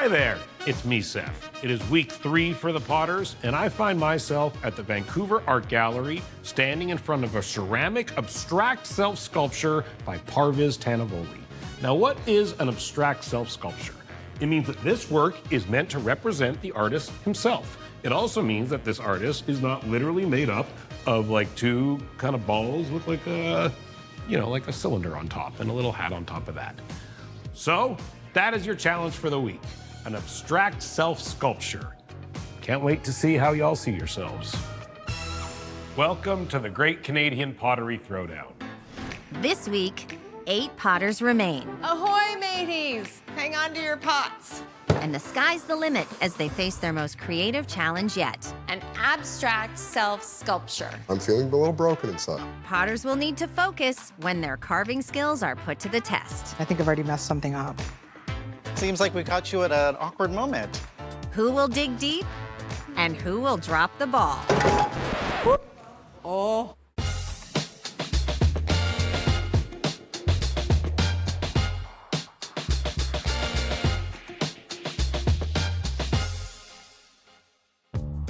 Hi there, it's me, Seth. It is week 3 for the Potters, and I find myself at the Vancouver Art Gallery standing in front of a ceramic abstract self-sculpture by Parviz Tanavoli. Now, what is an abstract self-sculpture? It means that this work is meant to represent the artist himself. It also means that this artist is not literally made up of like two kind of balls with like a, like a cylinder on top and a little hat on top of that. So that is your challenge for the week, an abstract self-sculpture. Can't wait to see how y'all see yourselves. Welcome to the Great Canadian Pottery Throwdown. This week, 8 potters remain. Ahoy, mateys! Hang on to your pots. And the sky's the limit as they face their most creative challenge yet. An abstract self-sculpture. I'm feeling a little broken inside. Potters will need to focus when their carving skills are put to the test. I think I've already messed something up. Seems like we caught you at an awkward moment. Who will dig deep and who will drop the ball? Whoop. Oh.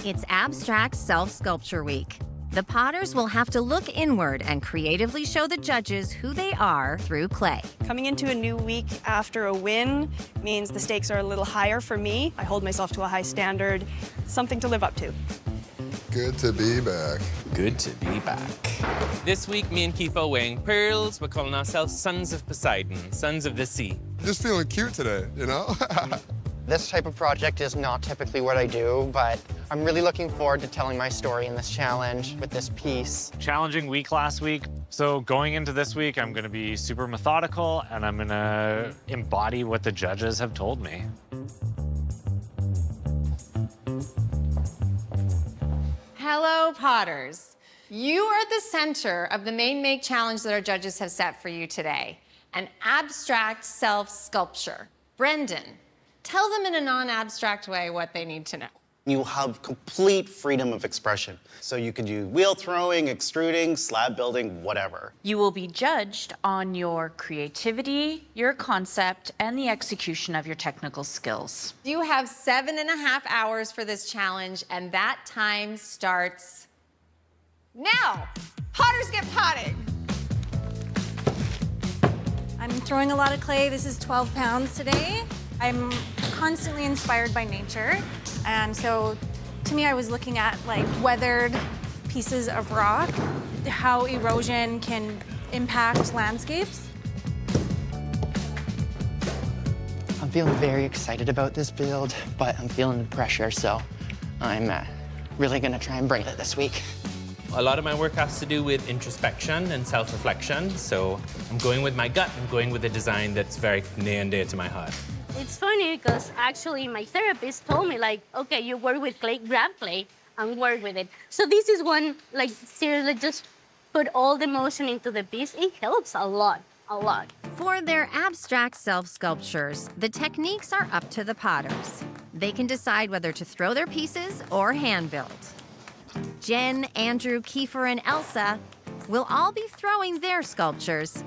It's Abstract Self-Sculpture Week. The potters will have to look inward and creatively show the judges who they are through clay. Coming into a new week after a win means the stakes are a little higher for me. I hold myself to a high standard, something to live up to. Good to be back. Good to be back. This week, me and Keith are wearing pearls. We're calling ourselves Sons of Poseidon, Sons of the Sea. Just feeling cute today, you know? This type of project is not typically what I do, but I'm really looking forward to telling my story in this challenge with this piece. Challenging week last week. So going into this week, I'm gonna be super methodical and I'm gonna embody what the judges have told me. Hello, potters. You are at the center of the main make challenge that our judges have set for you today. An abstract self-sculpture. Brendan, tell them in a non-abstract way what they need to know. You have complete freedom of expression. So you could do wheel throwing, extruding, slab building, whatever. You will be judged on your creativity, your concept, and the execution of your technical skills. You have 7.5 hours for this challenge, and that time starts now. Potters get potting. I'm throwing a lot of clay. This is 12 pounds today. I'm constantly inspired by nature. And so to me, I was looking at like weathered pieces of rock, how erosion can impact landscapes. I'm feeling very excited about this build, but I'm feeling the pressure, so I'm really gonna try and braid it this week. A lot of my work has to do with introspection and self-reflection, so I'm going with my gut. I'm going with a design that's very near and dear to my heart. It's funny because actually my therapist told me, like, okay, you work with clay, grab clay and work with it. So this is one, like, seriously, just put all the motion into the piece. It helps a lot, a lot. For their abstract self-sculptures, the techniques are up to the potters. They can decide whether to throw their pieces or hand-build. Jen, Andrew, Kiefer, and Elsa will all be throwing their sculptures.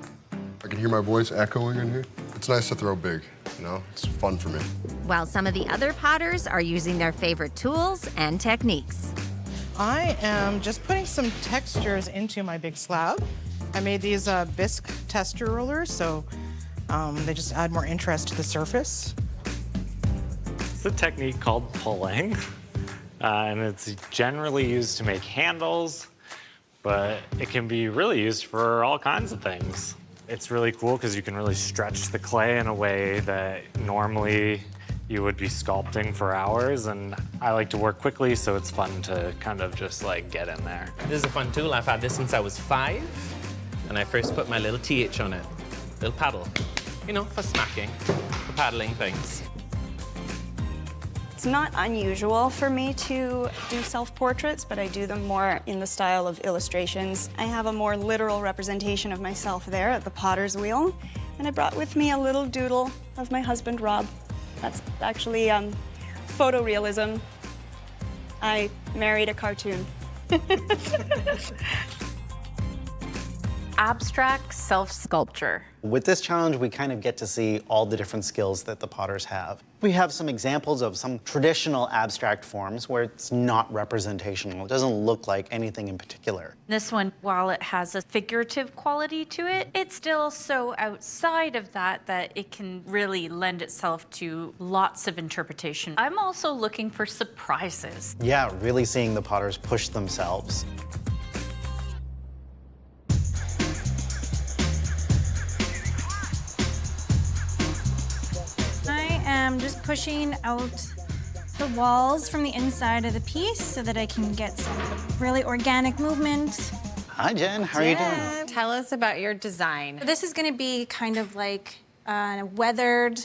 I can hear my voice echoing in here. It's nice to throw big, you know? It's fun for me. While some of the other potters are using their favorite tools and techniques. I am just putting some textures into my big slab. I made these bisque texture rollers, so they just add more interest to the surface. It's a technique called pulling, and it's generally used to make handles, but it can be really used for all kinds of things. It's really cool because you can really stretch the clay in a way that normally you would be sculpting for hours, and I like to work quickly, so it's fun to kind of just like get in there. This is a fun tool. I've had this since I was 5, and I first put my little TH on it. Little paddle, you know, for smacking, for paddling things. It's not unusual for me to do self-portraits, but I do them more in the style of illustrations. I have a more literal representation of myself there at the potter's wheel, and I brought with me a little doodle of my husband, Rob. That's actually photorealism. I married a cartoon. abstract self-sculpture. With this challenge, we kind of get to see all the different skills that the potters have. We have some examples of some traditional abstract forms where it's not representational. It doesn't look like anything in particular. This one, while it has a figurative quality to it, it's still so outside of that that it can really lend itself to lots of interpretation. I'm also looking for surprises. Yeah, really seeing the potters push themselves. I'm just pushing out the walls from the inside of the piece so that I can get some really organic movement. Hi, Jen. How are you doing? Tell us about your design. This is going to be kind of like a weathered,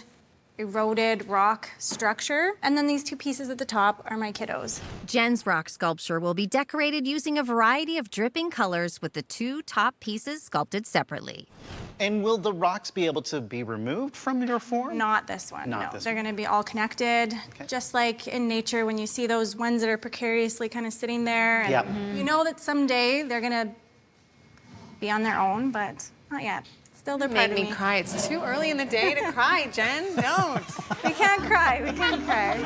eroded rock structure. And then these two pieces at the top are my kiddos. Jen's rock sculpture will be decorated using a variety of dripping colors with the two top pieces sculpted separately. And will the rocks be able to be removed from your form? Not this one, Not no. this They're going to be all connected, just like in nature when you see those ones that are precariously kind of sitting there. And Yep. you know that someday they're going to be on their own, but not yet. Still they're part Made of me cry. It's too early in the day to cry, Jen. Don't. We can't cry. We can't cry.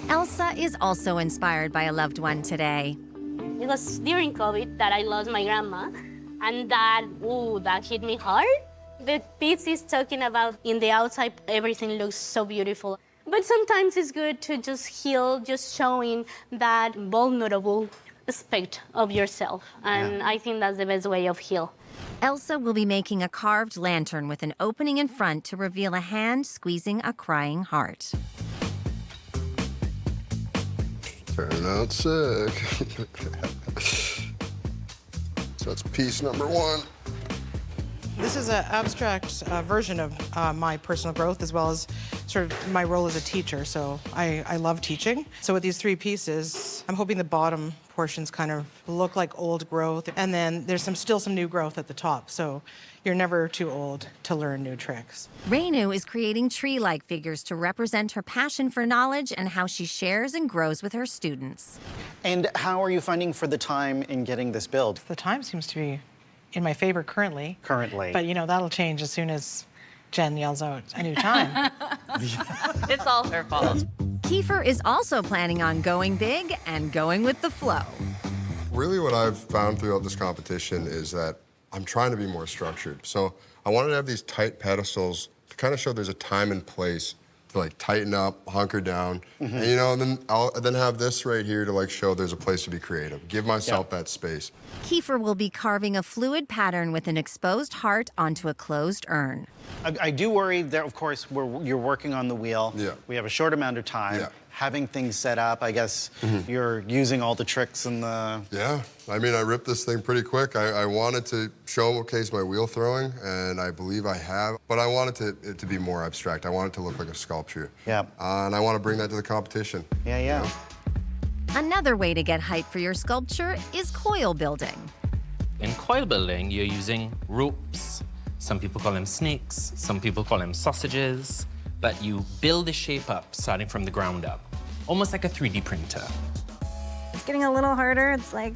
Elsa is also inspired by a loved one today. It was during COVID that I lost my grandma, and that hit me hard. The piece is talking about in the outside, everything looks so beautiful. But sometimes it's good to just heal, just showing that vulnerable aspect of yourself. And I think that's the best way of heal. Elsa will be making a carved lantern with an opening in front to reveal a hand squeezing a crying heart. Turn out sick. So that's piece number one. This is an abstract version of my personal growth as well as sort of my role as a teacher. So I love teaching. So with these three pieces, I'm hoping the bottom portions kind of look like old growth. And then there's still some new growth at the top. So you're never too old to learn new tricks. Reinu is creating tree-like figures to represent her passion for knowledge and how she shares and grows with her students. And how are you finding for the time in getting this build? The time seems to be in my favor currently. Currently. But, you know, that'll change as soon as Jen yells out a new time. It's all her fault. Kiefer is also planning on going big and going with the flow. Really what I've found throughout this competition is that I'm trying to be more structured. So I wanted to have these tight pedestals to kind of show there's a time and place to like tighten up, hunker down, and you know, and then I'll then have this right here to like show there's a place to be creative. Give myself that space. Kiefer will be carving a fluid pattern with an exposed heart onto a closed urn. I do worry that, of course, you're working on the wheel. Yeah. We have a short amount of time. Yeah. Having things set up, I guess you're using all the tricks and the... Yeah, I mean, I ripped this thing pretty quick. I wanted to showcase my wheel throwing, and I believe I have, but I wanted it to be more abstract. I want it to look like a sculpture. Yeah. And I want to bring that to the competition. Yeah. Another way to get hype for your sculpture is coil building. In coil building, you're using ropes. Some people call them snakes, some people call them sausages, but you build the shape up starting from the ground up, almost like a 3D printer. It's getting a little harder. It's like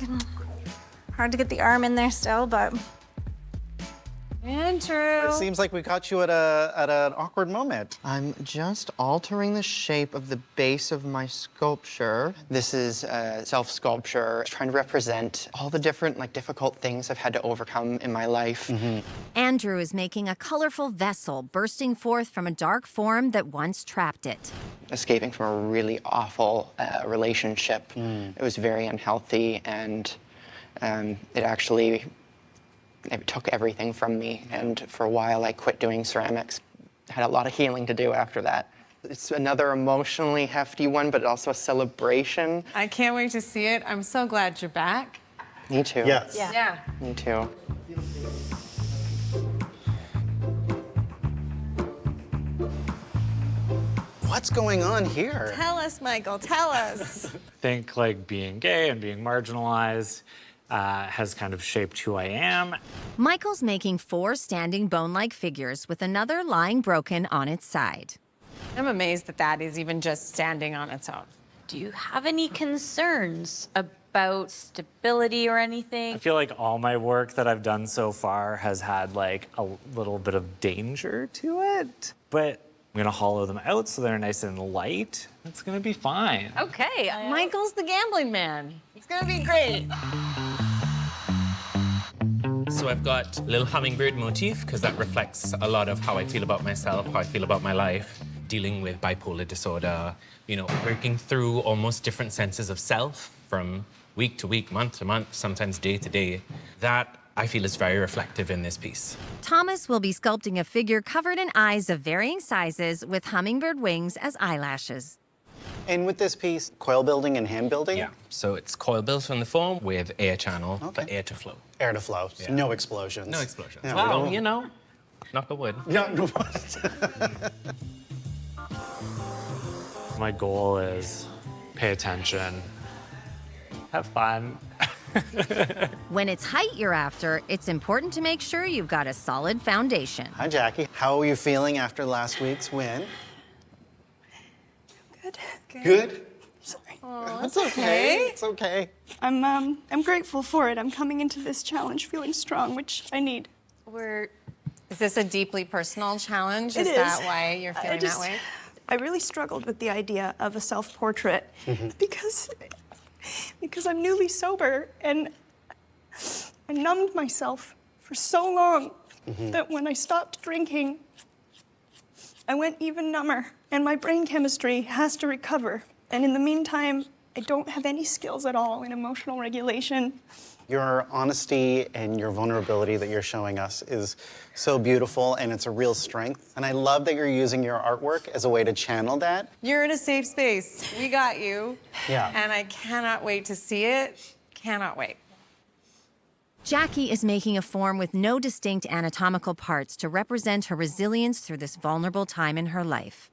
hard to get the arm in there still, but... Andrew. It seems like we caught you at an awkward moment. I'm just altering the shape of the base of my sculpture. This is a self-sculpture trying to represent all the different, difficult things I've had to overcome in my life. Andrew is making a colorful vessel bursting forth from a dark form that once trapped it. Escaping from a really awful relationship. It was very unhealthy, and it took everything from me, and for a while I quit doing ceramics. Had a lot of healing to do after that. It's another emotionally hefty one, but also a celebration. I can't wait to see it. I'm so glad you're back. Me too. Yes. Yeah. Me too. What's going on here? Tell us, Michael, tell us. I think like being gay and being marginalized has kind of shaped who I am. Michael's making 4 standing bone-like figures with another lying broken on its side. I'm amazed that that is even just standing on its own. Do you have any concerns about stability or anything? I feel like all my work that I've done so far has had like a little bit of danger to it, but I'm gonna hollow them out so they're nice and light. It's gonna be fine. Okay. Michael's the gambling man. It's gonna be great. So I've got a little hummingbird motif because that reflects a lot of how I feel about myself, how I feel about my life, dealing with bipolar disorder, you know, working through almost different senses of self from week to week, month to month, sometimes day to day. That I feel is very reflective in this piece. Thomas will be sculpting a figure covered in eyes of varying sizes with hummingbird wings as eyelashes. And with this piece, coil building and hand building? Yeah, so it's coil built on the foam with air channel for air to flow. Air to flow, Yeah. no explosions. No explosions. Yeah, Well, you know, knock a wood. No. My goal is pay attention, have fun. When it's height you're after, it's important to make sure you've got a solid foundation. Hi, Jackie. How are you feeling after last week's win? Good. Good? Sorry. That's okay. It's okay. I'm grateful for it. I'm coming into this challenge feeling strong, which I need. Is this a deeply personal challenge? It Is is. that why you're feeling that way? I really struggled with the idea of a self-portrait because I'm newly sober and I numbed myself for so long that when I stopped drinking, I went even number and my brain chemistry has to recover. And in the meantime, I don't have any skills at all in emotional regulation. Your honesty and your vulnerability that you're showing us is so beautiful, and it's a real strength. And I love that you're using your artwork as a way to channel that. You're in a safe space. We got you. Yeah. And I cannot wait to see it. Cannot wait. Jackie is making a form with no distinct anatomical parts to represent her resilience through this vulnerable time in her life.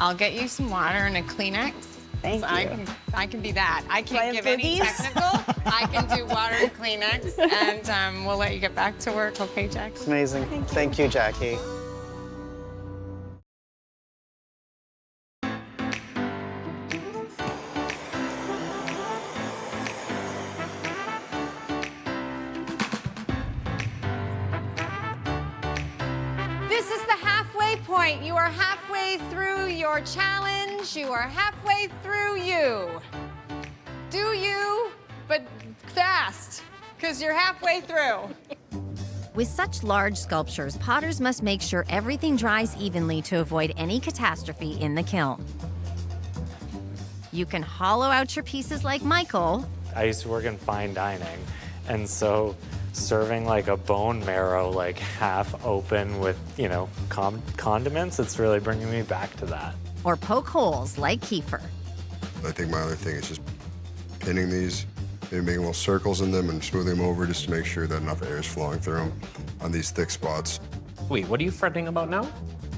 I'll get you some water and a Kleenex. Thank you. I can be that. I Do I can't have give any boogies? technical. I can do water and Kleenex, and we'll let you get back to work. Okay, Jack? Amazing. Thank you, Jackie. This is the halfway point. You are halfway through your challenge. You are halfway through you. Do you, but fast, because you're halfway through. With such large sculptures, potters must make sure everything dries evenly to avoid any catastrophe in the kiln. You can hollow out your pieces like Michael, I used to work in fine dining, and so serving like a bone marrow, like half open with, you know, condiments, it's really bringing me back to that. or poke holes like Kiefer. I think my other thing is just pinning these, maybe making little circles in them and smoothing them over just to make sure that enough air is flowing through them on these thick spots. Wait, what are you fretting about now?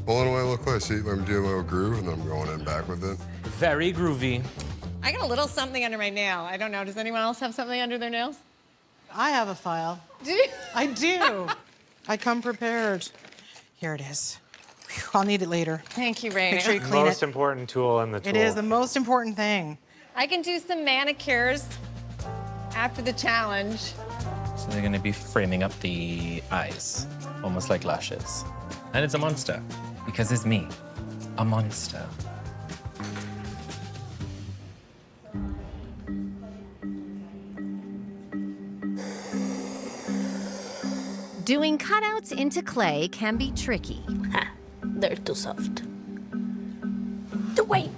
Pulling away a little close. See, I'm doing a little groove and then I'm going in back with it. Very groovy. I got a little something under my nail. I don't know. Does anyone else have something under their nails? I have a file. Do you? I do. I come prepared. Here it is. Whew, I'll need it later. Thank you, Raina. Make sure you clean Most it. important tool in the tool. It is the most important thing. I can do some manicures after the challenge. So they're gonna be framing up the eyes, almost like lashes. And it's a monster, because it's me, a monster. Doing cutouts into clay can be tricky. Ha, they're too soft. The weight.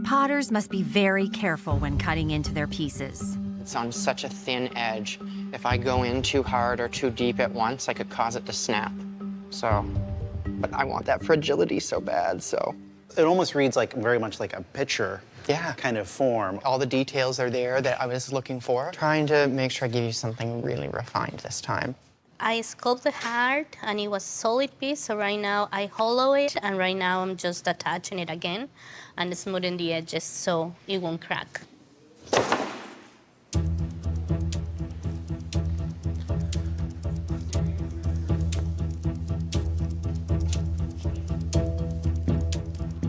Potters must be very careful when cutting into their pieces. It's on such a thin edge. If I go in too hard or too deep at once, I could cause it to snap. So, but I want that fragility so bad, so. It almost reads like very much like a picture Yeah. kind of form. All the details are there that I was looking for. Trying to make sure I give you something really refined this time. I sculpted the heart and it was a solid piece, so right now I hollow it and right now I'm just attaching it again and smoothing the edges so it won't crack.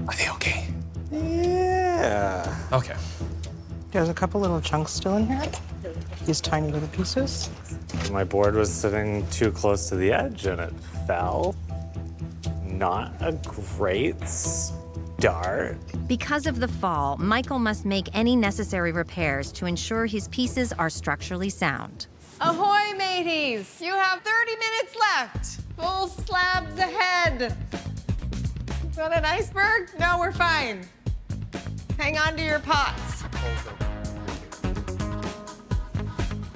Are they okay? Yeah. Okay. There's a couple little chunks still in here. These tiny little pieces. My board was sitting too close to the edge and it fell. Not a great start. Because of the fall, Michael must make any necessary repairs to ensure his pieces are structurally sound. Ahoy, mateys! You have 30 minutes left. Full slabs ahead. Got an iceberg? No, we're fine. Hang on to your pots.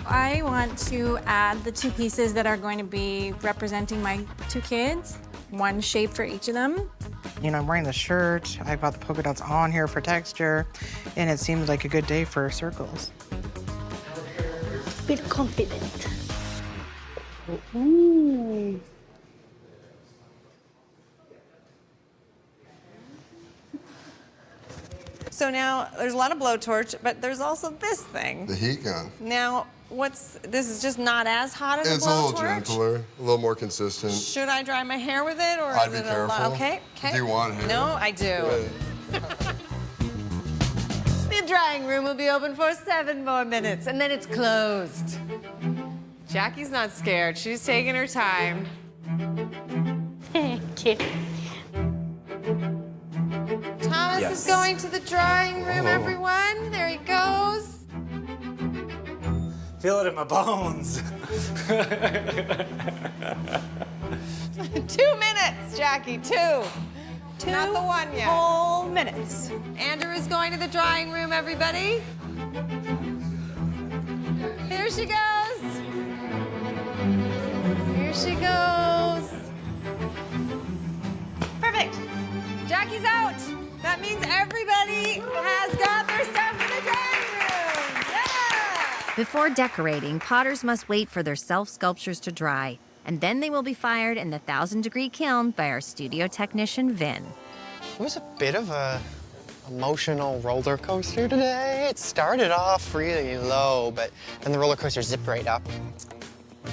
I want to add the 2 pieces that are going to be representing my 2 kids, 1 shape for each of them. You know, I'm wearing the shirt. I got the polka dots on here for texture, and it seems like a good day for circles. Feel confident. Ooh. So now there's a lot of blowtorch, but there's also this thing. The heat gun. Now, this is just not as hot as a blowtorch? It's a little gentler, a little more consistent. Should I dry my hair with it, or I'd is be it careful. Okay, okay. Do you want hair? No, I do. The drying room will be open for 7 more minutes, and then it's closed. Jackie's not scared. She's taking her time. Thank you. Thomas Yes. is going to the drying room, Whoa. everyone. There he goes. Feel it in my bones. 2 minutes, Jackie, 2. Not the 1 yet. Whole minutes. Andrew is going to the drying room, everybody. Here she goes. Here she goes. Perfect. Jackie's out. That means everybody has got their stuff in the drying room. Yeah! Before decorating, potters must wait for their self-sculptures to dry, and then they will be fired in the 1,000-degree kiln by our studio technician, Vin. It was a bit of a emotional roller coaster today. It started off really low, but then the roller coaster zipped right up.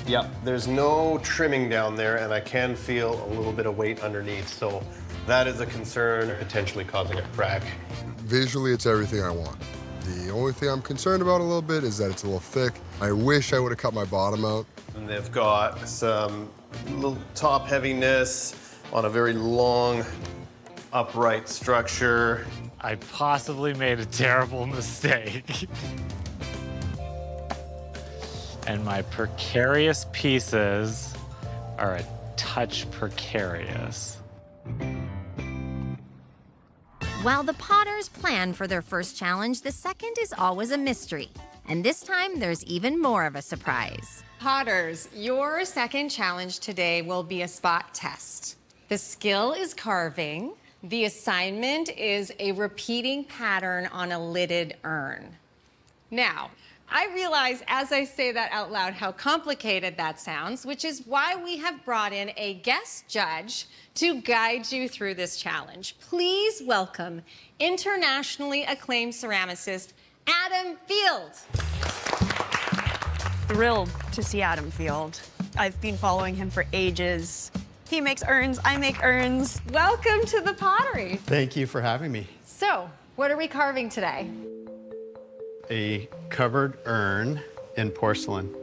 Yep, there's no trimming down there, and I can feel a little bit of weight underneath, so that is a concern, potentially causing a crack. Visually, it's everything I want. The only thing I'm concerned about a little bit is that it's a little thick. I wish I would have cut my bottom out. And they've got some little top heaviness on a very long, upright structure. I possibly made a terrible mistake. And my precarious pieces are a touch precarious. While the potters plan for their first challenge, the second is always a mystery. And this time, there's even more of a surprise. Potters, your second challenge today will be a spot test. The skill is carving. The assignment is a repeating pattern on a lidded urn. Now, I realize as I say that out loud how complicated that sounds, which is why we have brought in a guest judge to guide you through this challenge. Please welcome internationally acclaimed ceramicist, Adam Field. Thrilled to see Adam Field. I've been following him for ages. He makes urns, I make urns. Welcome to the Pottery. Thank you for having me. So, what are we carving today? A covered urn in porcelain.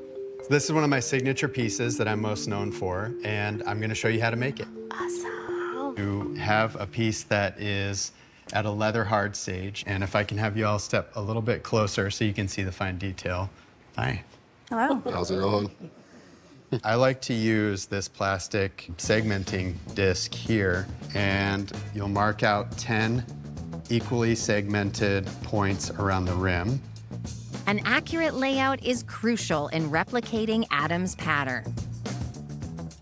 This is one of my signature pieces that I'm most known for, and I'm gonna show you how to make it. Awesome. You have a piece that is at a leather hard stage, and if I can have you all step a little bit closer so you can see the fine detail. Hi. Hello. How's it going? I like to use this plastic segmenting disc here, and you'll mark out 10 equally segmented points around the rim. An accurate layout is crucial in replicating Adam's pattern.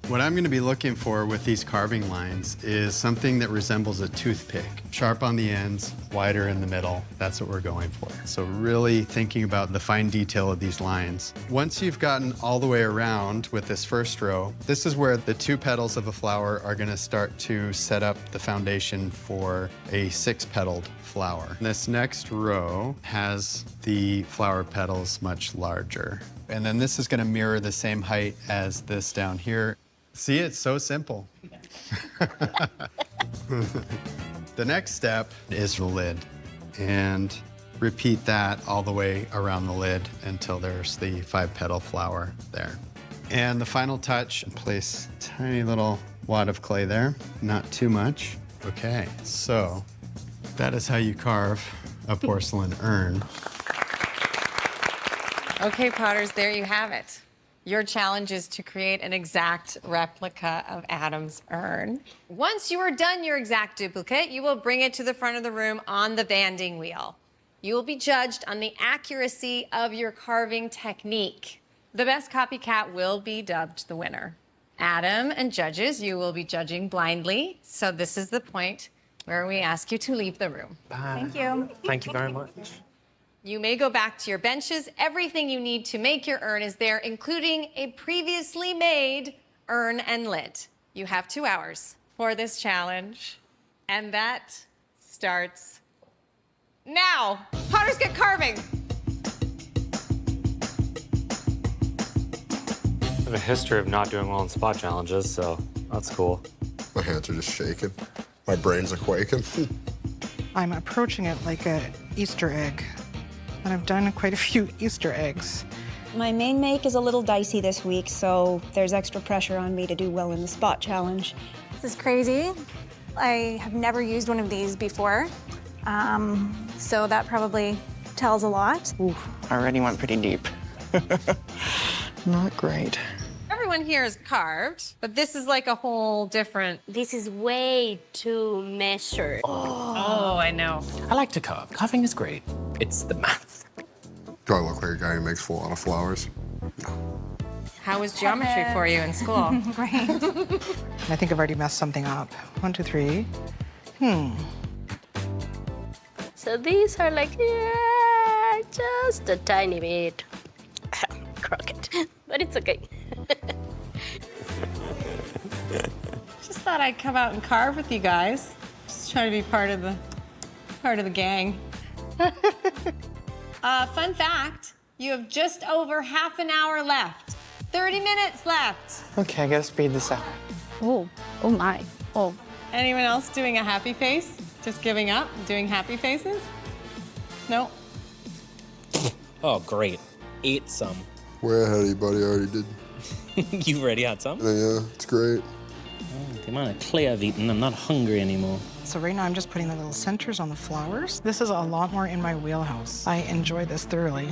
What I'm going to be looking for with these carving lines is something that resembles a toothpick. Sharp on the ends, wider in the middle. That's what we're going for. So really thinking about the fine detail of these lines. Once you've gotten all the way around with this first row, this is where the 2 petals of a flower are going to start to set up the foundation for a 6-petaled flower. This next row has the flower petals much larger. And then this is going to mirror the same height as this down here. See, it's so simple. The next step is the lid. And repeat that all the way around the lid until there's the 5-petal flower there. And the final touch, place a tiny little wad of clay there, not too much. Okay, so that is how you carve a porcelain urn. Okay, Potters, there you have it. Your challenge is to create an exact replica of Adam's urn. Once you are done your exact duplicate, you will bring it to the front of the room on the banding wheel. You will be judged on the accuracy of your carving technique. The best copycat will be dubbed the winner. Adam and judges, you will be judging blindly, so this is the point where we ask you to leave the room. Bye. Thank you. Thank you very much. You may go back to your benches. Everything you need to make your urn is there, including a previously made urn and lid. You have 2 hours for this challenge, and that starts now. Potters, get carving. I have a history of not doing well in spot challenges, so that's cool. My hands are just shaking. My brains are quaking. I'm approaching it like an Easter egg, and I've done quite a few Easter eggs. My main make is a little dicey this week, so there's extra pressure on me to do well in the spot challenge. This is crazy. I have never used one of these before, so that probably tells a lot. Ooh, already went pretty deep. Not great. Everyone here is carved, but this is like a whole different... This is way too measured. Oh, I know. I like to carve. Carving is great. It's the math. Do I look like a guy who makes a lot of flowers? How was geometry for you in school? Great. I think I've already messed something up. 1, 2, 3. So these are like, yeah, just a tiny bit crooked, but it's okay. Just thought I'd come out and carve with you guys. Just trying to be part of the gang. Fun fact, you have just over half an hour left. 30 minutes left. Okay, I gotta speed this up. Oh my. Oh. Anyone else doing a happy face? Just giving up, doing happy faces? No? Oh, great. Ate some. Way ahead of you, buddy. I already did. You already had some? Yeah, it's great. The amount of clay I've eaten, I'm not hungry anymore. So right now I'm just putting the little centers on the flowers. This is a lot more in my wheelhouse. I enjoy this thoroughly.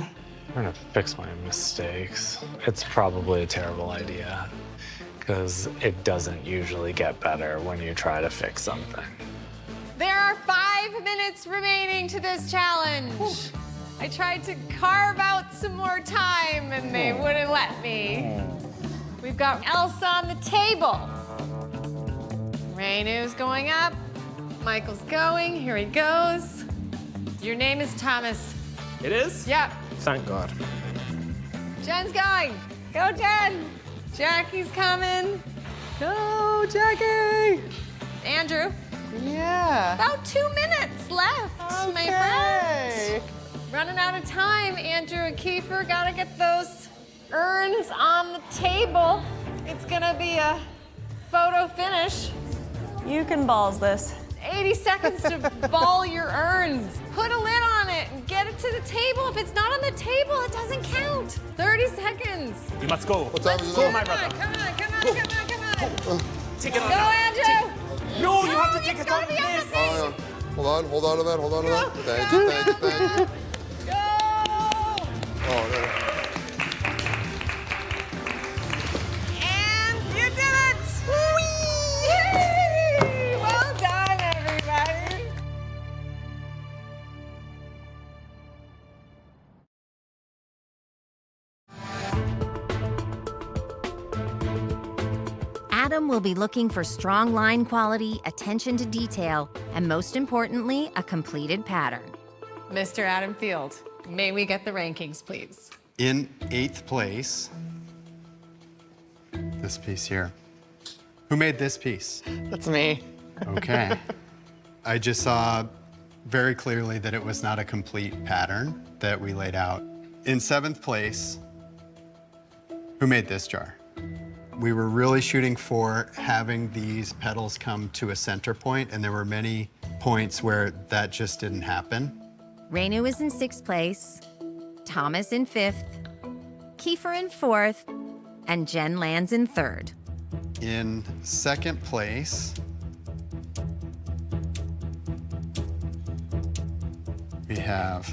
I'm gonna fix my mistakes. It's probably a terrible idea, because it doesn't usually get better when you try to fix something. There are 5 minutes remaining to this challenge. I tried to carve out some more time and they wouldn't let me. We've got Elsa on the table. Rainu's going up. Michael's going. Here he goes. Your name is Thomas. It is? Yep. Thank God. Jen's going. Go, Jen. Jackie's coming. Go, Jackie. Andrew. Yeah. About 2 minutes left, my friend. Running out of time. Andrew and Kiefer gotta get those urns on the table. It's gonna be a photo finish. You can balls this. 80 seconds to ball your urns. Put a lid on it and get it to the table. If it's not on the table, it doesn't count. 30 seconds. You must go. What time is it? Go, my brother. Come on. Take it on. Go, Andrew. No, you have to take it on It's gotta be this. on the thing. Hold on to that. Thank you. Go. Oh, no. And you did it! Whee! Well done, everybody. Adam will be looking for strong line quality, attention to detail, and most importantly, a completed pattern. Mr. Adam Field, may we get the rankings, please? In 8th place, this piece here. Who made this piece? That's me. Okay. I just saw very clearly that it was not a complete pattern that we laid out. In 7th place, who made this jar? We were really shooting for having these petals come to a center point, and there were many points where that just didn't happen. Rainu is in 6th place, Thomas in 5th, Kiefer in 4th, and Jen lands in 3rd. In 2nd place, we have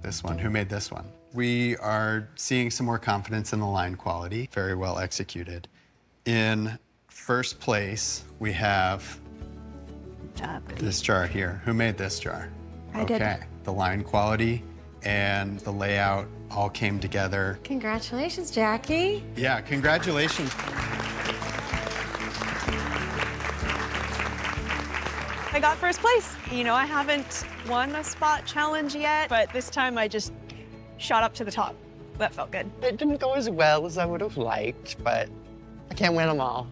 this one. Who made this one? We are seeing some more confidence in the line quality. Very well executed. In 1st place, we have this jar here. Who made this jar? I did. Okay. The line quality and the layout all came together. Congratulations, Jackie. Yeah, congratulations. I got 1st place. You know, I haven't won a spot challenge yet, but this time I just shot up to the top. That felt good. It didn't go as well as I would have liked, but I can't win them all.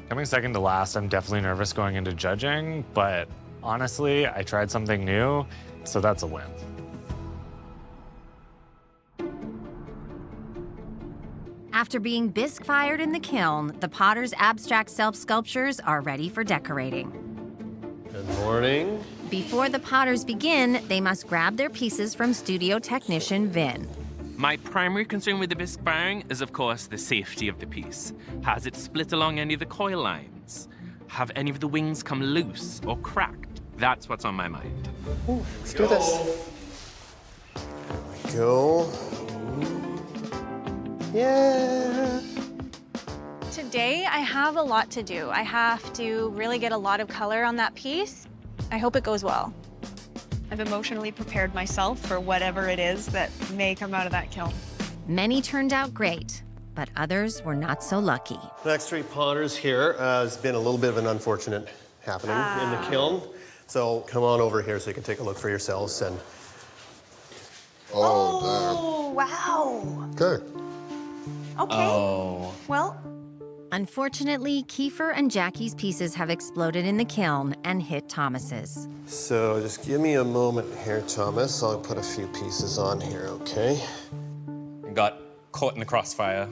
Coming second to last, I'm definitely nervous going into judging, but honestly, I tried something new, so that's a win. After being bisque fired in the kiln, the potter's abstract self-sculptures are ready for decorating. Good morning. Before the potters begin, they must grab their pieces from studio technician Vin. My primary concern with the bisque firing is, of course, the safety of the piece. Has it split along any of the coil lines? Have any of the wings come loose or cracked? That's what's on my mind. Ooh, let's do this. There we go. Yeah. Today, I have a lot to do. I have to really get a lot of color on that piece. I hope it goes well. I've emotionally prepared myself for whatever it is that may come out of that kiln. Many turned out great, but others were not so lucky. The next 3 potters here has been a little bit of an unfortunate happening in the kiln. So come on over here so you can take a look for yourselves. And Oh, wow. Okay. Okay. Well, Unfortunately, Kiefer and Jackie's pieces have exploded in the kiln and hit Thomas's. so just give me a moment here, Thomas. I'll put a few pieces on here, okay? Got caught in the crossfire.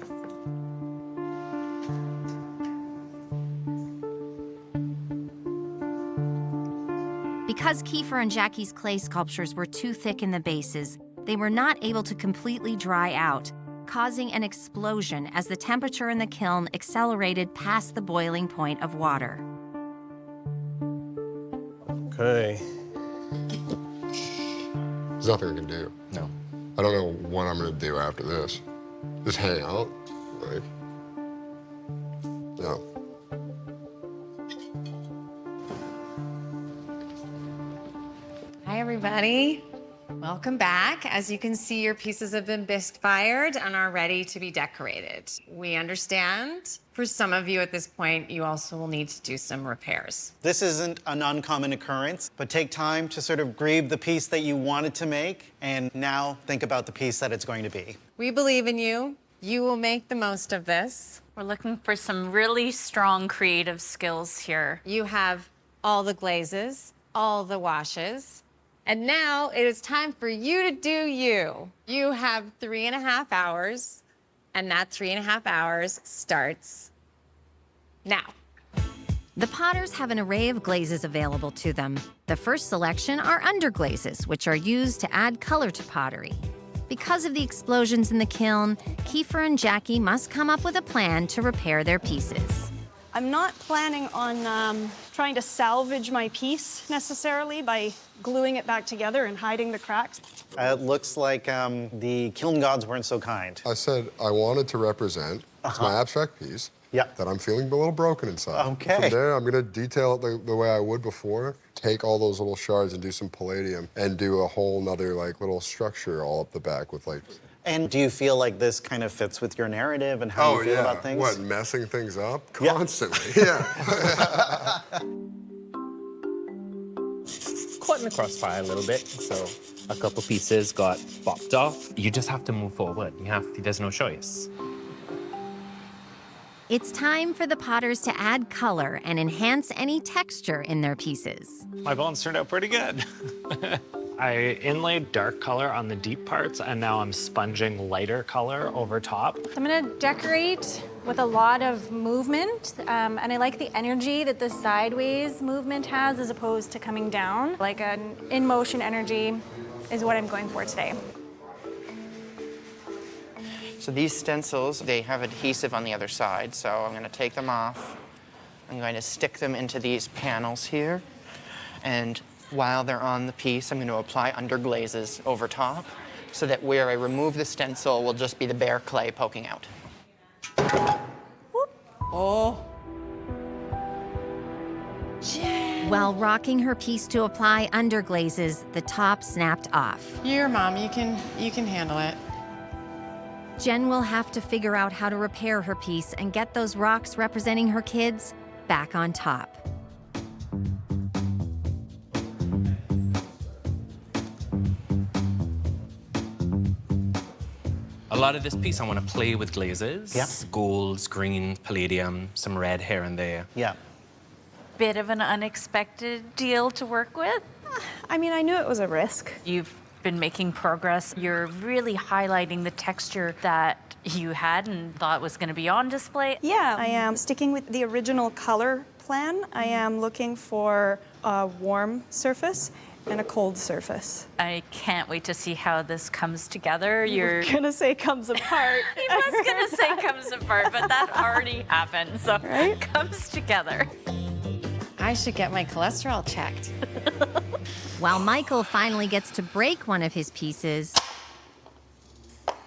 Because Kiefer and Jackie's clay sculptures were too thick in the bases, they were not able to completely dry out, causing an explosion as the temperature in the kiln accelerated past the boiling point of water. Okay. There's nothing we can do. No. I don't know what I'm gonna do after this. Just hang out, right? No. Hi, everybody. Welcome back. As you can see, your pieces have been bisque fired and are ready to be decorated. We understand for some of you at this point, you also will need to do some repairs. This isn't an uncommon occurrence, but take time to sort of grieve the piece that you wanted to make, and now think about the piece that it's going to be. We believe in you. You will make the most of this. We're looking for some really strong creative skills here. You have all the glazes, all the washes. And now it is time for you to do you. You have 3.5 hours, and that 3.5 hours starts now. The potters have an array of glazes available to them. The first selection are underglazes, which are used to add color to pottery. Because of the explosions in the kiln, Kiefer and Jackie must come up with a plan to repair their pieces. I'm not planning on trying to salvage my piece necessarily by gluing it back together and hiding the cracks. It looks like the kiln gods weren't so kind. I said I wanted to represent, it's my abstract piece, that I'm feeling a little broken inside. Okay. From there, I'm gonna detail it the way I would before, take all those little shards and do some palladium and do a whole nother like little structure all up the back with like. And do you feel like this kind of fits with your narrative and how you feel about things? What, messing things up? Constantly, yeah. Caught in the crossfire a little bit, so a couple pieces got popped off. You just have to move forward. There's no choice. It's time for the potters to add color and enhance any texture in their pieces. My bones turned out pretty good. I inlaid dark color on the deep parts, and now I'm sponging lighter color over top. I'm gonna decorate with a lot of movement, and I like the energy that the sideways movement has as opposed to coming down. Like an in-motion energy is what I'm going for today. So these stencils, they have adhesive on the other side, so I'm going to take them off. I'm going to stick them into these panels here, and while they're on the piece, I'm going to apply underglazes over top so that where I remove the stencil will just be the bare clay poking out. Oh. While rocking her piece to apply underglazes, the top snapped off. Here, Mom, you can handle it. Jen will have to figure out how to repair her piece and get those rocks representing her kids back on top. A lot of this piece, I want to play with glazes. Yeah. Golds, greens, palladium, some red here and there. Yeah. Bit of an unexpected deal to work with. I mean, I knew it was a risk. You've been making progress. You're really highlighting the texture that you had and thought was going to be on display. Yeah, I am sticking with the original color plan. I am looking for a warm surface and a cold surface. I can't wait to see how this comes together. You're gonna say comes apart. He was gonna say comes apart, but that already happened, so it comes together. I should get my cholesterol checked. While Michael finally gets to break one of his pieces,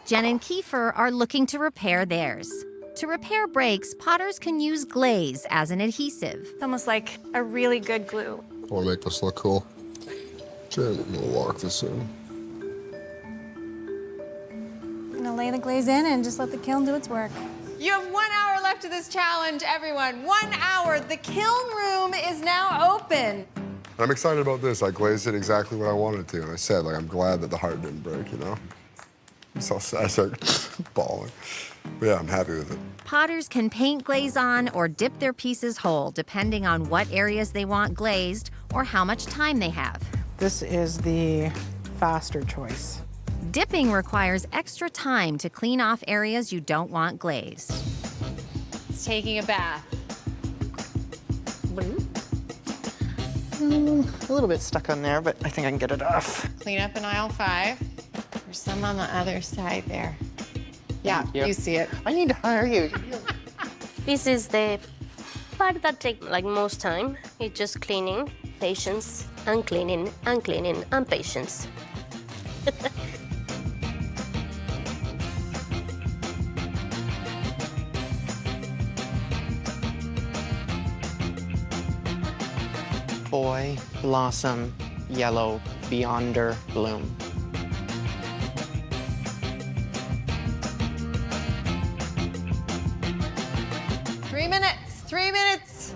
Jen and Kiefer are looking to repair theirs. To repair breaks, potters can use glaze as an adhesive. It's almost like a really good glue. I want to make this look cool. Jen, I'm gonna lock this in. I'm gonna lay the glaze in and just let the kiln do its work. You have 1 hour left of this challenge, everyone. 1 hour. The kiln room is now open. I'm excited about this. I glazed it exactly what I wanted it to, and I said, like, I'm glad that the heart didn't break, you know? So I started bawling. But yeah, I'm happy with it. Potters can paint glaze on or dip their pieces whole, depending on what areas they want glazed or how much time they have. This is the faster choice. Dipping requires extra time to clean off areas you don't want glazed. It's taking a bath. A little bit stuck on there, but I think I can get it off. Clean up in aisle 5. There's some on the other side there. Yeah, you see it. I need to hire you. This is the part that takes like most time. It's just cleaning, patience, and cleaning, and cleaning, and patience. Boy, blossom, yellow, beyonder, bloom. Three minutes.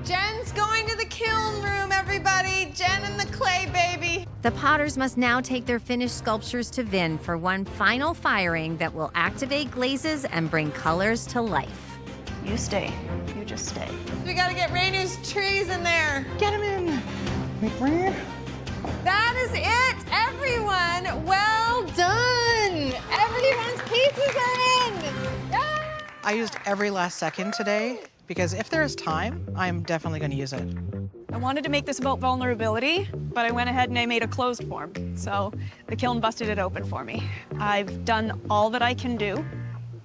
Jen's going to the kiln room, everybody. Jen and the clay baby. The potters must now take their finished sculptures to Vin for one final firing that will activate glazes and bring colors to life. You stay. You just stay. We gotta get Rainu's trees in there. Get him in. That is it, everyone. Well done. Everyone's pieces are in. I used every last second today because if there's time, I'm definitely going to use it. I wanted to make this about vulnerability, but I went ahead and I made a closed form. So the kiln busted it open for me. I've done all that I can do.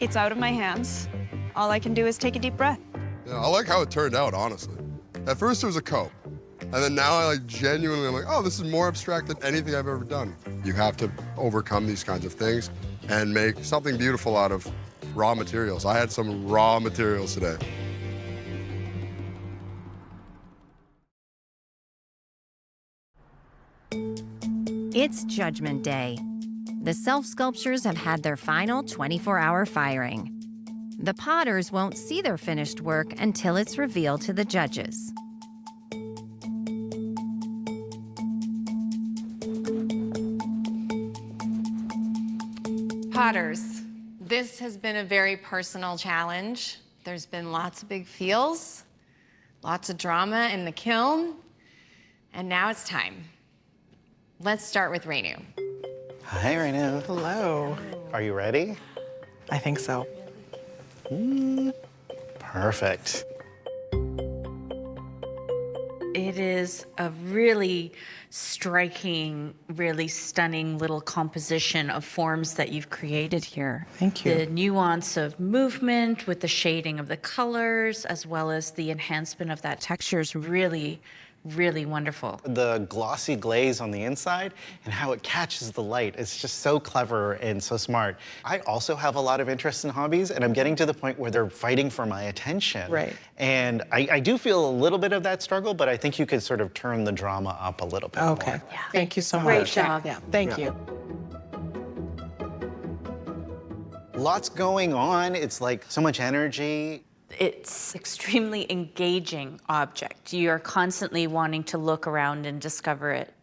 It's out of my hands. All I can do is take a deep breath. Yeah, I like how it turned out, honestly. At first it was a cope, and then now I like genuinely am like, oh, this is more abstract than anything I've ever done. You have to overcome these kinds of things and make something beautiful out of raw materials. I had some raw materials today. It's Judgment Day. The self-sculptures have had their final 24-hour firing. The potters won't see their finished work until it's revealed to the judges. Potters, this has been a very personal challenge. There's been lots of big feels, lots of drama in the kiln, and now it's time. Let's start with Rainu. Hi, Rainu. Hello. Are you ready? I think so. Perfect. It is a really striking, really stunning little composition of forms that you've created here. Thank you. The nuance of movement with the shading of the colors, as well as the enhancement of that texture is really, really wonderful. The glossy glaze on the inside and how it catches the light. It's just so clever and so smart. I also have a lot of interest in hobbies, and I'm getting to the point where they're fighting for my attention. Right. And I do feel a little bit of that struggle, but I think you could sort of turn the drama up a little bit Okay. more. Yeah. Thank you so much. Great job. Yeah. Thank you. Lots going on. It's like so much energy. It's extremely engaging object. You're constantly wanting to look around and discover it.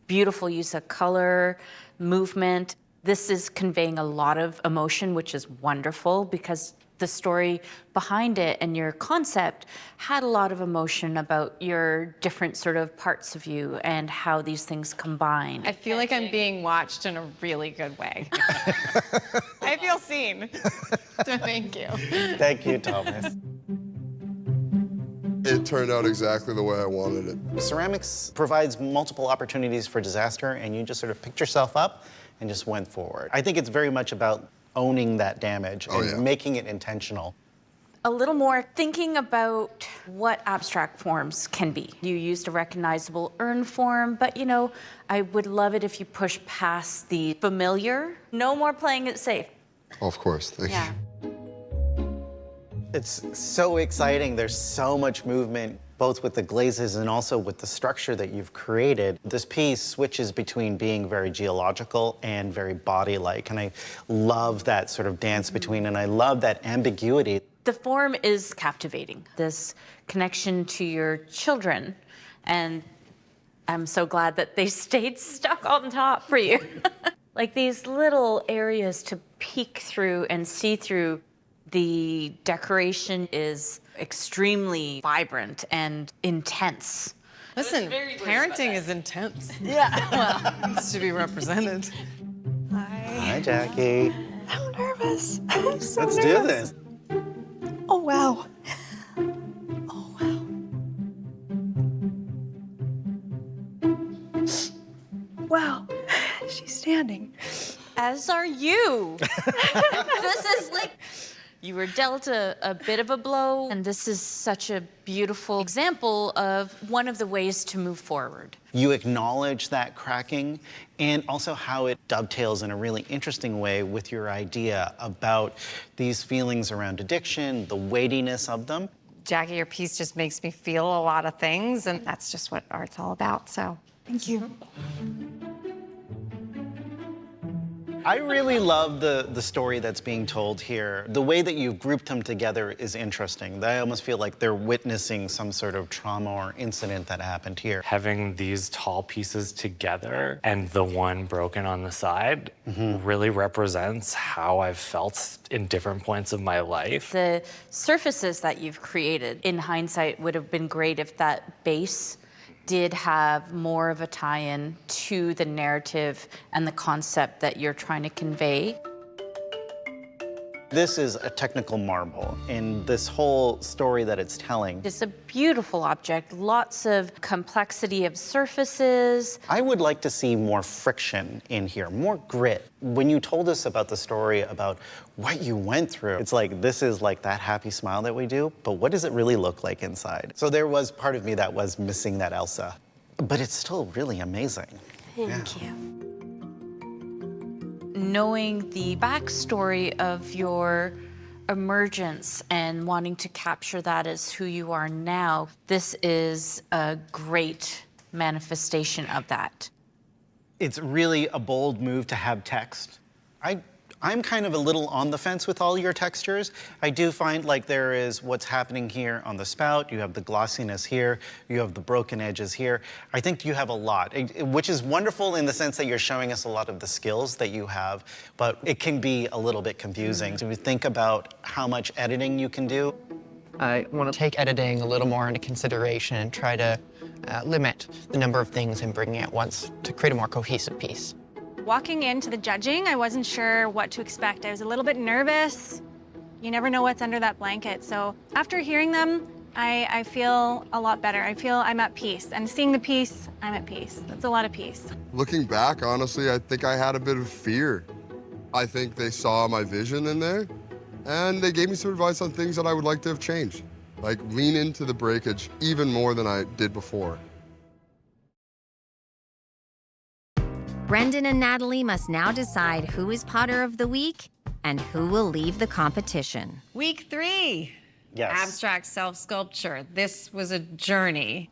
Beautiful use of color, movement. This is conveying a lot of emotion, which is wonderful because the story behind it and your concept had a lot of emotion about your different sort of parts of you and how these things combine. I feel like I'm being watched in a really good way. I feel seen. So thank you. Thank you, Thomas. It turned out exactly the way I wanted it. Ceramics provides multiple opportunities for disaster, and you just sort of picked yourself up and just went forward. I think it's very much about owning that damage and making it intentional. A little more thinking about what abstract forms can be. You used a recognizable urn form, but you know, I would love it if you push past the familiar. No more playing it safe. Of course, thank you. It's so exciting. There's so much movement, both with the glazes and also with the structure that you've created. This piece switches between being very geological and very body-like, and I love that sort of dance between, and I love that ambiguity. The form is captivating. This connection to your children, and I'm so glad that they stayed stuck on top for you. Like these little areas to peek through and see through. The decoration is extremely vibrant and intense. Listen, parenting is intense. Yeah. Well, it's to be represented. Hi, Jackie. I'm nervous. I'm so Let's nervous. do this. Oh, wow. Wow. She's standing. As are you. This is like, you were dealt a bit of a blow, and this is such a beautiful example of one of the ways to move forward. You acknowledge that cracking and also how it dovetails in a really interesting way with your idea about these feelings around addiction, the weightiness of them. Jackie, your piece just makes me feel a lot of things, and that's just what art's all about, so. Thank you. I really love the story that's being told here. The way that you've grouped them together is interesting. I almost feel like they're witnessing some sort of trauma or incident that happened here. Having these tall pieces together and the one broken on the side really represents how I've felt in different points of my life. The surfaces that you've created, in hindsight, would have been great if that base did have more of a tie-in to the narrative and the concept that you're trying to convey. This is a technical marvel in this whole story that it's telling. It's a beautiful object, lots of complexity of surfaces. I would like to see more friction in here, more grit. When you told us about the story about what you went through, it's like, this is like that happy smile that we do, but what does it really look like inside? So there was part of me that was missing that Elsa, but it's still really amazing. Thank you. Knowing the backstory of your emergence and wanting to capture that as who you are now, this is a great manifestation of that. It's really a bold move to have text. I'm kind of a little on the fence with all your textures. I do find like there is what's happening here on the spout, you have the glossiness here, you have the broken edges here. I think you have a lot, which is wonderful in the sense that you're showing us a lot of the skills that you have, but it can be a little bit confusing. So we think about how much editing you can do. I want to take editing a little more into consideration and try to limit the number of things I'm bringing at once to create a more cohesive piece. Walking into the judging, I wasn't sure what to expect. I was a little bit nervous. You never know what's under that blanket. So after hearing them, I feel a lot better. I feel I'm at peace. And seeing the peace, I'm at peace. That's a lot of peace. Looking back, honestly, I think I had a bit of fear. I think they saw my vision in there, and they gave me some advice on things that I would like to have changed. Like lean into the breakage even more than I did before. Brendan and Natalie must now decide who is Potter of the Week and who will leave the competition. Week 3. Yes. Abstract self-sculpture. This was a journey.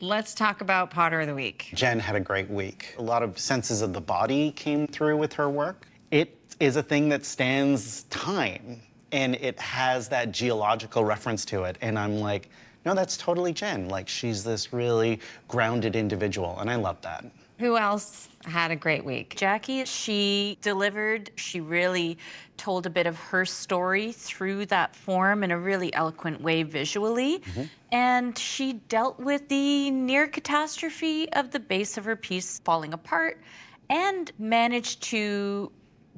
Let's talk about Potter of the Week. Jen had a great week. A lot of senses of the body came through with her work. It is a thing that stands time, and it has that geological reference to it. And I'm like, no, that's totally Jen. Like, she's this really grounded individual, and I love that. Who else had a great week? Jackie, she delivered. She really told a bit of her story through that form in a really eloquent way visually. And she dealt with the near catastrophe of the base of her piece falling apart and managed to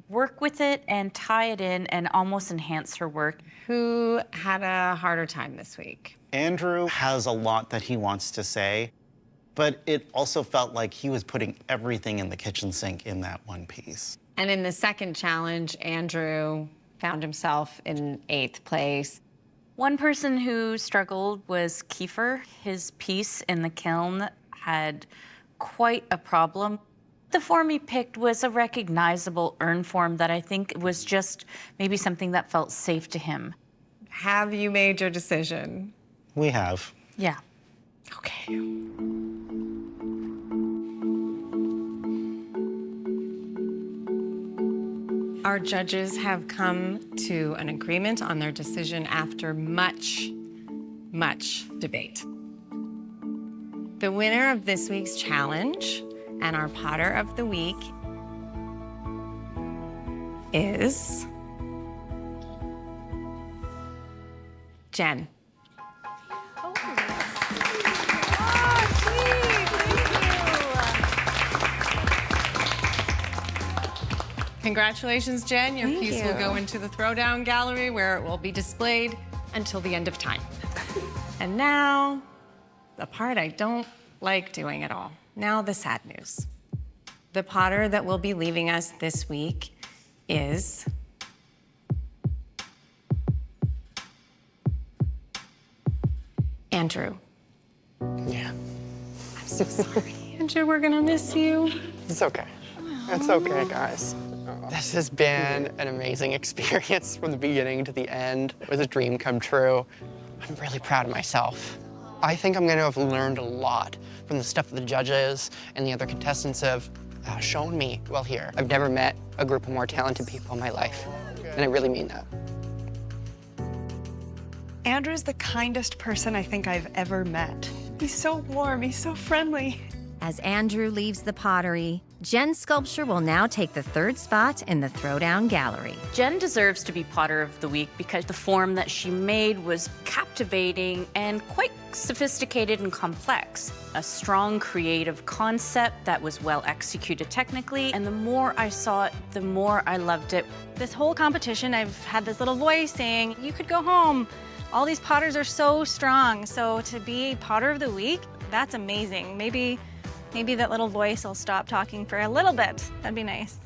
work with it and tie it in and almost enhance her work. Who had a harder time this week? Andrew has a lot that he wants to say, but it also felt like he was putting everything in the kitchen sink in that one piece. And in the second challenge, Andrew found himself in 8th place. One person who struggled was Kiefer. His piece in the kiln had quite a problem. The form he picked was a recognizable urn form that I think was just maybe something that felt safe to him. Have you made your decision? We have. Yeah. Okay. Our judges have come to an agreement on their decision after much, much debate. The winner of this week's challenge and our Potter of the Week is Jen. Congratulations, Jen. Your piece will go into the throwdown gallery where it will be displayed until the end of time. And now, the part I don't like doing at all. Now, the sad news. The Potter that will be leaving us this week is Andrew. Yeah. I'm so sorry, Andrew. We're gonna miss you. It's okay. It's okay, guys. This has been an amazing experience from the beginning to the end. It was a dream come true. I'm really proud of myself. I think I'm gonna have learned a lot from the stuff that the judges and the other contestants have shown me while here. I've never met a group of more talented people in my life, and I really mean that. Andrew's the kindest person I think I've ever met. He's so warm, he's so friendly. As Andrew leaves the pottery, Jen's sculpture will now take the 3rd spot in the throwdown gallery. Jen deserves to be Potter of the Week because the form that she made was captivating and quite sophisticated and complex. A strong creative concept that was well executed technically, and the more I saw it, the more I loved it. This whole competition, I've had this little voice saying, you could go home. All these potters are so strong. So to be Potter of the Week, that's amazing. Maybe that little voice will stop talking for a little bit. That'd be nice.